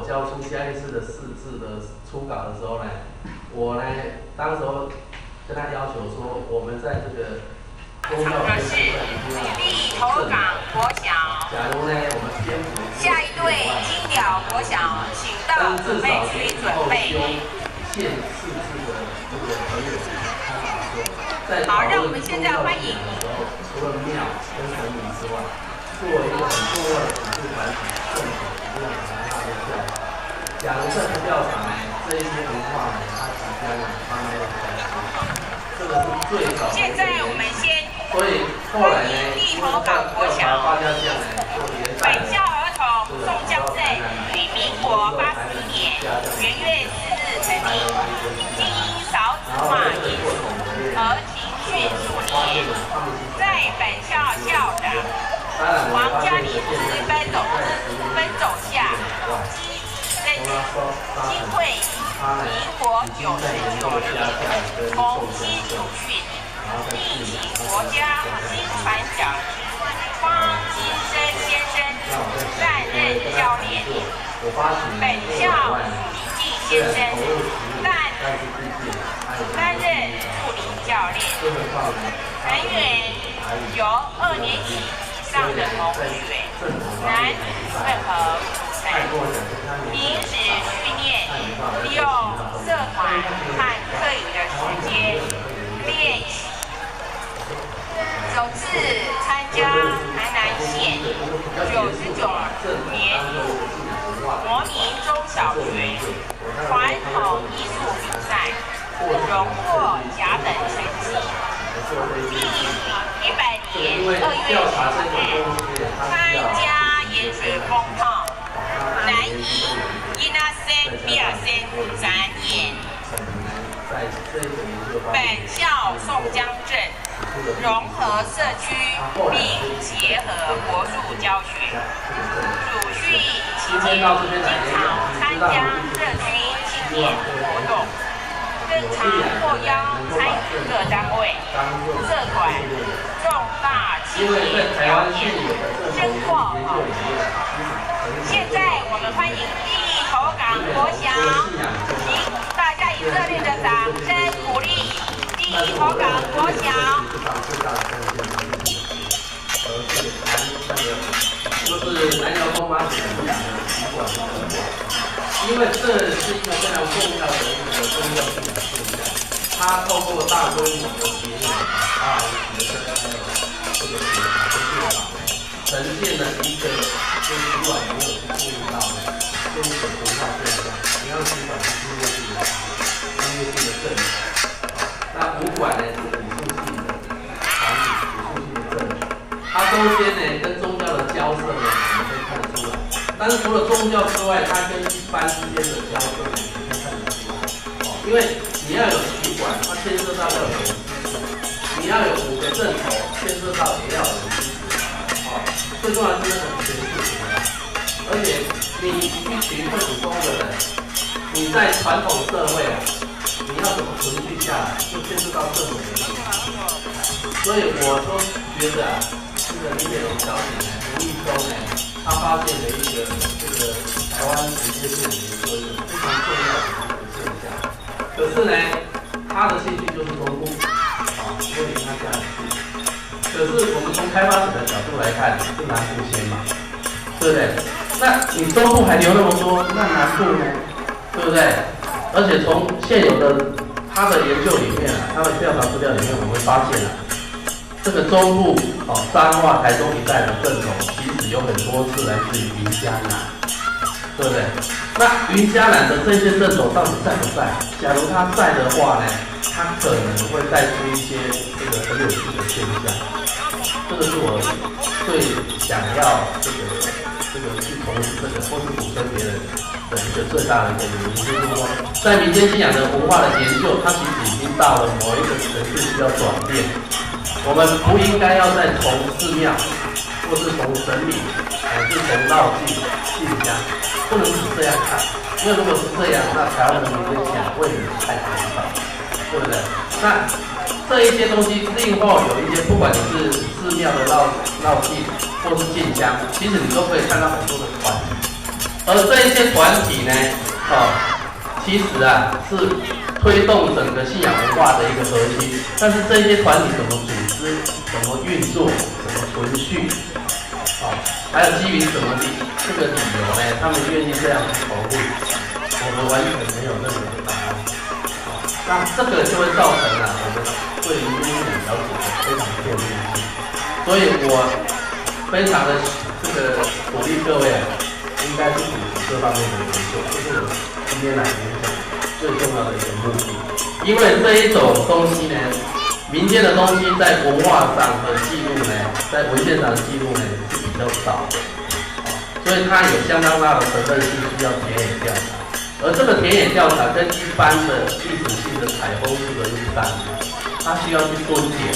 交出嘉义市的市志的初稿的时候呢，我呢当时候跟他要求说，我们在这个公教的是立头港国小。假如呢我们先下一队金鸟国小，请到准备区准备。县市志的这个合约好，让我们现在欢迎。除了庙跟神明之外，作为一个很重要的辅助团体，政府一定要把它纳入调查。假如这个调查呢，这一些文化呢，它即将慢慢的这个是最早。现在我们先。所以后来呢，立头港国小。本校儿童宋江镇于民国81年元月4日成立，经营少子化因素和情绪数年，在本校校长王嘉玲之分总下，新会民国99年重新主训，并请国家新传奖方金生先生担任教练，本校李进先生担任助理教练，成员由2年级以上的同学，男女混合组成。平时训练利用社团和课余的时间练习。首次参加台南县99年国民中小学传统艺术比赛，荣获甲等成绩。第100年2月10日参加盐水风炮南移伊那森比尔森展演。本校宋江镇融合社区，并结合国术教学。主训期间经常参加社区庆典活动，更常获邀参与各单位、社团重大企业表演，深获好评。现在我们欢迎立头港国小，请大家以热烈的掌声鼓励立头港国小。就是南寮东妈子的习惯，因为这是一个非常重要的一个宗教性的现象，它透过大规模的节日学生还有这个学法，呈现了一个就是以往没有去注意到的这一种文化现象。你要去管音乐性的政治，那武馆呢是武术性的传统，武术性的政治，它中间呢跟宗教的交涉呢，我们可以看得出来。但是除了宗教之外，它跟一般之间的交涉呢，也可以看得出来。因为你要有习馆，它牵涉到要有人支持；你要有5个正头，牵涉到也要有人支持。最重要的是那个权势。而且你一群会武功的人，你在传统社会你要怎么存续下来，就牵涉到政府的力量。所以我都觉得这个林美龙小姐呢，无意中呢，她发现了一个这个台湾职业队里面说一个非常重要的一个现象。可是呢，她的兴趣就是中部，所以她这样去。可是我们从开发者的角度来看，是南部先嘛，对不对？那你中部还留那么多，那南部呢？对不对？而且从现有的他的研究里面他的调查资料里面，我们会发现这个中部彰化、台中一带的正统，其实有很多是来自于云嘉南，对不对？那云嘉南的这些正统到底在不在？假如他在的话呢，他可能会带出一些这个很有趣的现象。这个是我最想要这个去从事这个或是补充别人的一个最大的一个原因，就是说，在民间信仰的文化的研究，它其实已经到了某一个程度需要转变。我们不应该要再从寺庙，或是从神明，还是从绕境信仰，不能只这样看。因为如果是这样，那台湾的民间信仰会太枯燥，对不对？那这一些东西，另后有一些，不管你是寺庙的绕境，或是进香，其实你都可以看到很多的团体，而这一些团体呢，其实啊是推动整个信仰文化的一个核心。但是这些团体怎么组织、怎么运作、怎么存续，还有基于什么这个理由呢？他们愿意这样去投入，我们完全没有任何的答案。那这个就会造成啊，我们对于信仰了解的非常片面性。所以我非常的鼓励各位啊，应该去组织这方面的研究，这是我今天来演讲最重要的一个目的。因为这一种东西呢，民间的东西在文化上的记录呢，在文献上的记录呢是比较少的，所以它有相当大的成分是需要田野调查。而这个田野调查跟一般的历史性的采风式的录档，它需要去蹲点，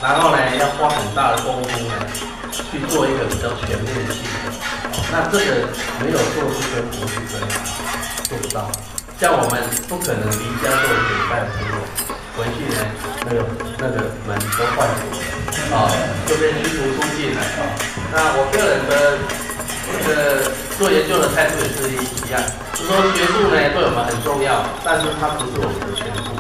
然后呢要花很大的功夫呢去做一个比较全面性的，那这个没有做是跟博士生做不到。像我们不可能离家做1个礼拜的朋友，回去呢那个门都换锁了，就变驱逐出境了。那我个人的做研究的态度也是一样，就是说学术呢对我们很重要，但是它不是我们的全部。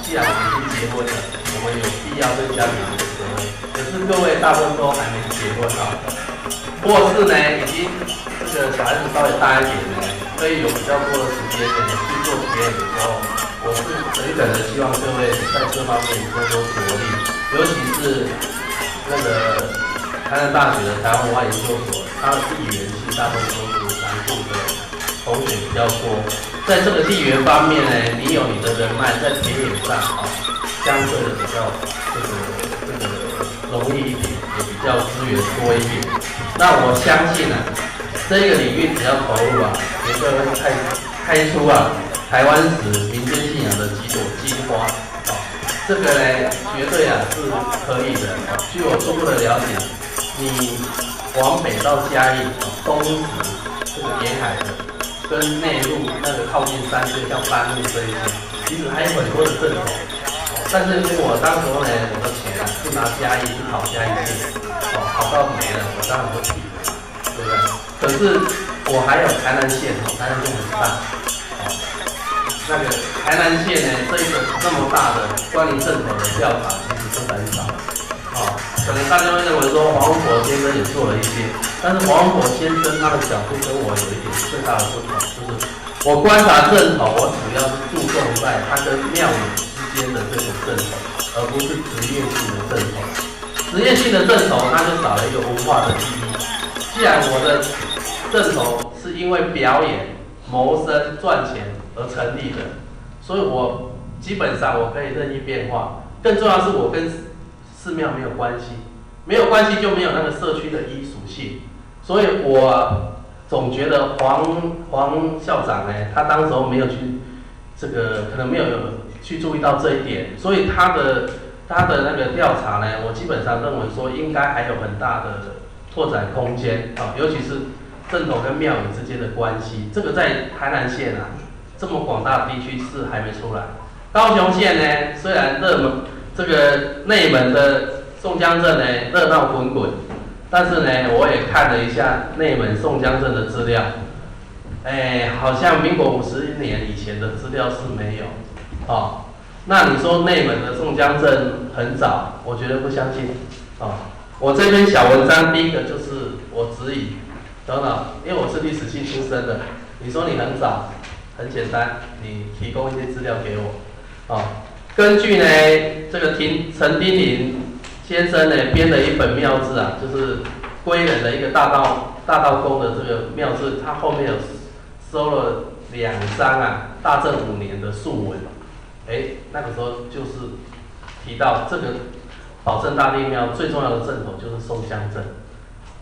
既然我们已经结婚了，我们有必要对家庭负责任。可是各位大部分都还没结婚或是呢已经小孩子稍微大一点呢，可以有比较多的时间呢去做实验的时候，我是诚恳的希望各位在这方面多多着力，尤其是台南大学的台湾文化研究所，它的地缘性大部分都是南部的同学比较多，在这个地缘方面呢，你有你的人脉，在田野上相对的比较容易一点，也比较资源多一点。那我相信啊，这个领域只要投入啊，也就会开出啊台湾史民间信仰的几朵金花。这个呢，绝对啊是可以的。据我初步的了解，你往北到嘉义、东石这个沿海的，跟内陆靠近山区，像半路这一些，其实还有很多的镇头。但是因为我当时呢，我的钱啊是拿嘉义去考嘉义县，考到没了，我当然不提了，对不对？可是我还有台南县，台南县很大，台南县呢，这么大的关于镇头的调查，其实是很少。可能大家会认为说黄文博先生也做了一些，但是黄文博先生他的角度跟我有一点最大的不同，就是我观察镇头，我主要是注重在它跟庙宇之间的这种镇头，而不是职业性的镇头。职业性的镇头，它就少了一个文化的意义。既然我的镇头是因为表演、谋生、赚钱而成立的，所以我基本上我可以任意变化。更重要的是，我跟寺庙没有关系，没有关系就没有那个社区的依属性。所以我总觉得黄校长呢，他当时候没有去可能没有去注意到这一点，所以他的那个调查呢，我基本上认为说应该还有很大的拓展空间尤其是镇头跟庙宇之间的关系，这个在台南县啊这么广大的地区是还没出来。高雄县呢，虽然内门的宋江镇呢热闹滚滚，但是呢我也看了一下内门宋江镇的资料，好像民国50年以前的资料是没有那你说内门的宋江镇很早，我绝对不相信我这篇小文章第一个就是我质疑，等等，因为我是历史系出身的，你说你很早，很简单，你提供一些资料给我根据呢这个陈丁林先生呢编的一本庙志啊，就是归仁的一个大道公的这个庙志，他后面有收了2张大正5年的述文，那个时候就是提到这个保正大帝庙最重要的镇头就是宋江镇。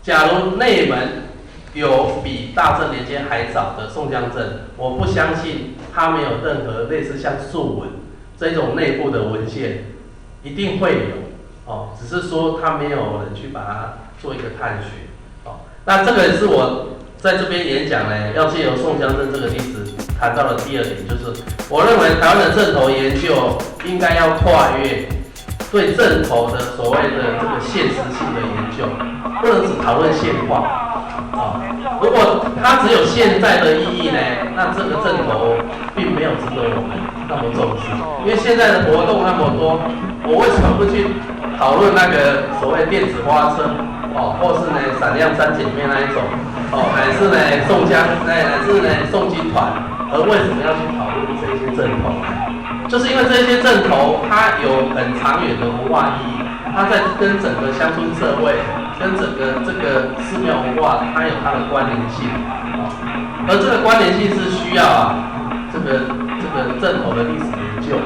假如内门有比大正年间还早的宋江镇，我不相信它没有任何类似像述文这种内部的文献，一定会有只是说他没有人去把它做一个探寻那这个是我在这边演讲呢，要借由宋江镇这个例子谈到的第2点，就是我认为台湾的镇头研究应该要跨越对镇头的所谓的这个现实性的研究，不能只讨论现况如果它只有现在的意义呢，那这个阵头并没有值得我们那么重视，因为现在的活动那么多，我为什么不去讨论那个所谓电子花车哦，或是呢闪亮三姐妹那一种哦，乃是呢乃是呢诵经团，而为什么要去讨论这些阵头呢？就是因为这些阵头它有很长远的文化意义，它在跟整个乡村社会、跟整个这个寺庙文化，它有它的关联性啊。而这个关联性是需要这个阵头的历史研究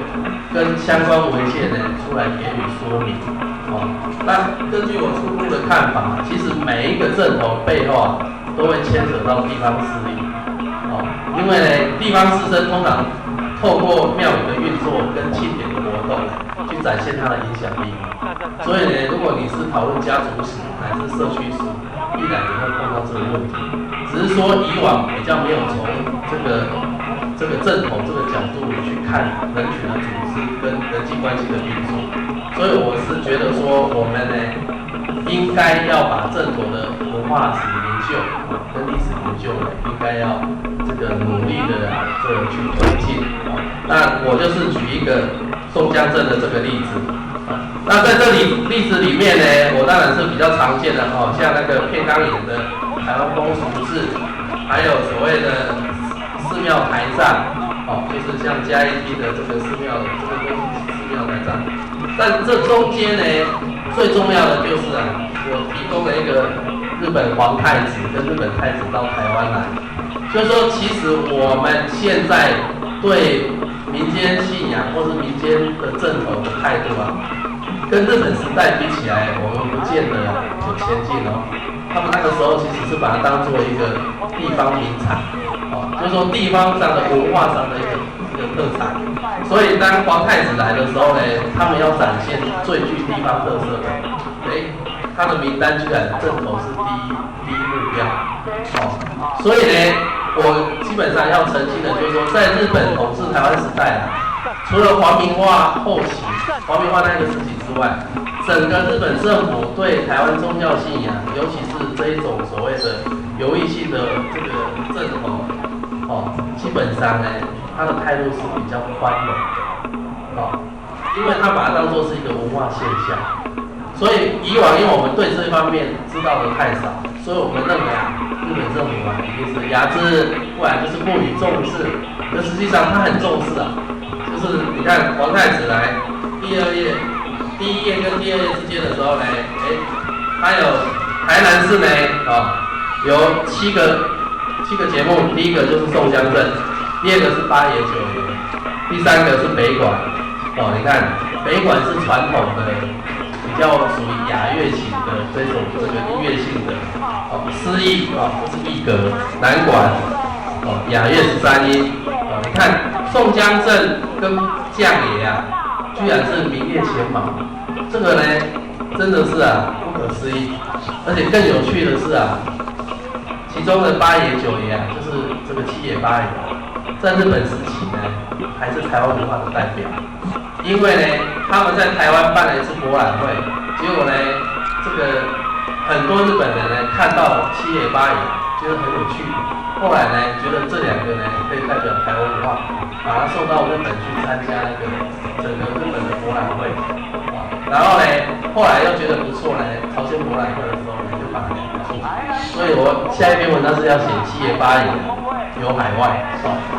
跟相关文献呢出来给予说明哦。那根据我初步的看法，其实每一个阵头背后都会牵扯到地方势力哦，因为呢地方士绅通常透过庙宇的运作跟庆典的活动去展现它的影响力。所以呢，如果你是讨论家族史乃至社区史，必然也会碰到这个问题。只是说以往比较没有从这个阵头这个角度去看人群的组织跟人际关系的运作。所以我是觉得说，我们呢应该要把阵头的文化史研究跟历史研究呢，应该要这个努力的去推进。那我就是举一个松江镇的这个例子。那在这里例子里面呢，我当然是比较常见的哦，像那个片冈岩的台湾风俗志，还有所谓的寺庙台站哦，就是像嘉义厅的这个寺庙台站。但这中间呢，最重要的就是我提供了一个日本皇太子跟日本太子到台湾来，就是说其实我们现在对民间信仰或是民间的阵头的态度跟日本时代比起来，我们不见得有前进哦。他们那个时候其实是把它当做一个地方名产哦，就是说地方上的文化上的一个特产。所以当皇太子来的时候呢，他们要展现最具地方特色的，他的名单居然阵头是第一目标哦。所以呢，我基本上要澄清的就是说，在日本统治台湾时代除了皇民化后期，皇民化那个时期之外，整个日本政府对台湾宗教信仰，尤其是这一种所谓的游艺性的这个阵头基本上呢，他的态度是比较宽容的因为他把它当作是一个文化现象。所以以往因为我们对这方面知道的太少，所以我们认为日本政府一定是压制，不然就是不予重视。可实际上他很重视就是你看皇太子来第一页跟第二页之间的时候呢，他有台南市呢有七个节目，第一个就是宋江镇，第二个是八爷九爷，第三个是北管你看北管是传统的比较属于雅乐型的这个音乐性的诗意不是一格，南管雅乐13音你看宋江镇跟将爷居然是名列前茅，这个呢真的是不可思议。而且更有趣的是其中的八爷九爷就是这个七爷八爷，在日本时期呢还是台湾文化的代表。因为呢他们在台湾办了一次博览会，结果呢这个很多日本人呢看到七爷八爷觉得很有趣，后来呢觉得这两个呢可以代表台湾文化，把他送到日本去参加那个整个日本的博览会然后呢后来又觉得不错呢，朝鲜博览会的时候呢就把它两个做。所以我下一篇文章是要写七爷八爷游海外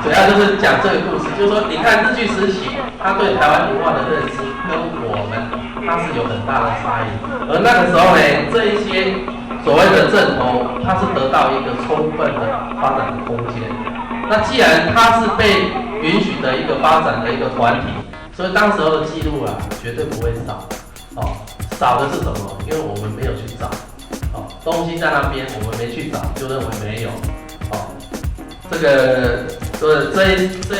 主要就是讲这个故事，就是说你看日据时期他对台湾文化的认知跟我们它是有很大的差异，而那个时候呢这一些所谓的阵头它是得到一个充分的发展的空间。那既然它是被允许的一个发展的一个团体，所以当时候的记录绝对不会少少的是什么？因为我们没有去找东西在那边我们没去找，就认为没有这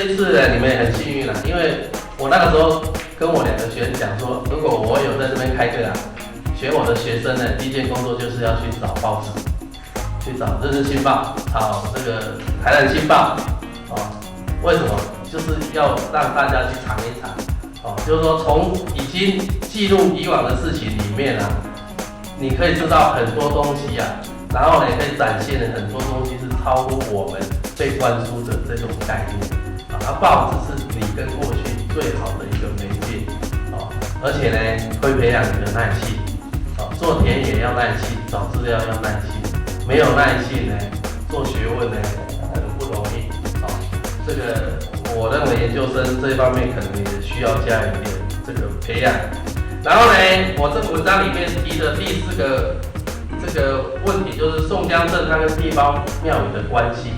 一次呢你们也很幸运因为我那个时候跟我两个学生讲说，如果我有在这边开课选我的学生呢，第一件工作就是要去找报纸，去找《日日新报》，找这个《台南新报》为什么？就是要让大家去尝一尝就是说从已经记录以往的事情里面你可以知道很多东西然后呢可以展现很多东西是超乎我们被灌输的这种概念啊，报纸是你跟过去最好的一个媒介啊，而且呢会培养你的耐性啊，做田野要耐性，找资料要耐性，没有耐性呢，做学问呢很不容易啊。这个我认为研究生这一方面可能也需要加一点这个培养。然后呢，我这个文章里面提的第4个这个问题就是宋江镇它跟地方庙宇的关系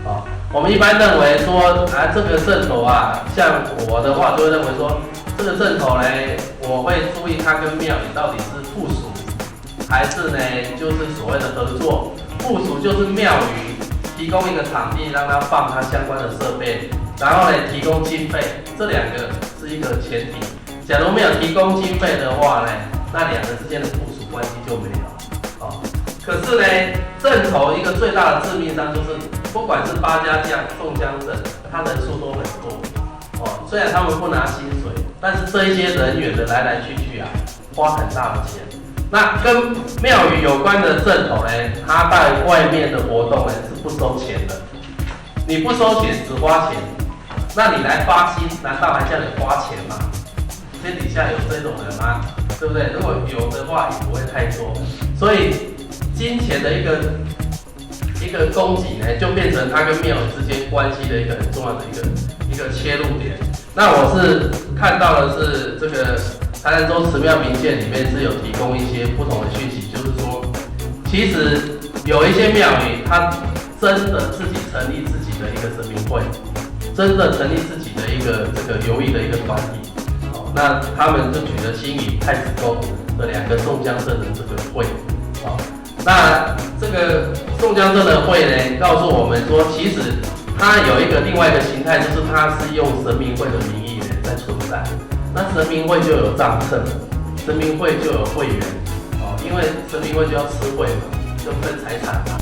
啊。我们一般认为说啊，这个镇头啊，像我的话就会认为说，这个镇头呢，我会注意它跟庙宇到底是附属，还是呢就是所谓的合作。附属就是庙宇提供一个场地让它放它相关的设备，然后呢提供经费，这2个是一个前提。假如没有提供经费的话呢，那2个之间的附属关系就没有。可是呢，镇头一个最大的致命伤就是，不管是八家将、宋江镇，他人数都很多。虽然他们不拿薪水，但是这一些人员的来来去去啊，花很大的钱。那跟庙宇有关的镇头呢，他在外面的活动呢是不收钱的。你不收钱，只花钱，那你来发薪，难道还叫你花钱吗？天底下有这种人吗？对不对？如果有的话，也不会太多。所以金钱的一个供给呢，就变成它跟庙宇之间关系的一个很重要的一个切入点。那我是看到的是这个台南州慈庙明鉴里面是有提供一些不同的讯息，就是说，其实有一些庙宇，它真的自己成立自己的一个神明会，真的成立自己的一个这个游艺的一个团体。那他们就举了新营、太子宫的2个宋江镇的这个会，那这个宋江镇的会呢，告诉我们说，其实它有一个另外一个形态，就是它是用神明会的名义呢在存在。那神明会就有账册，神明会就有会员，因为神明会就要吃会嘛，就分财产嘛。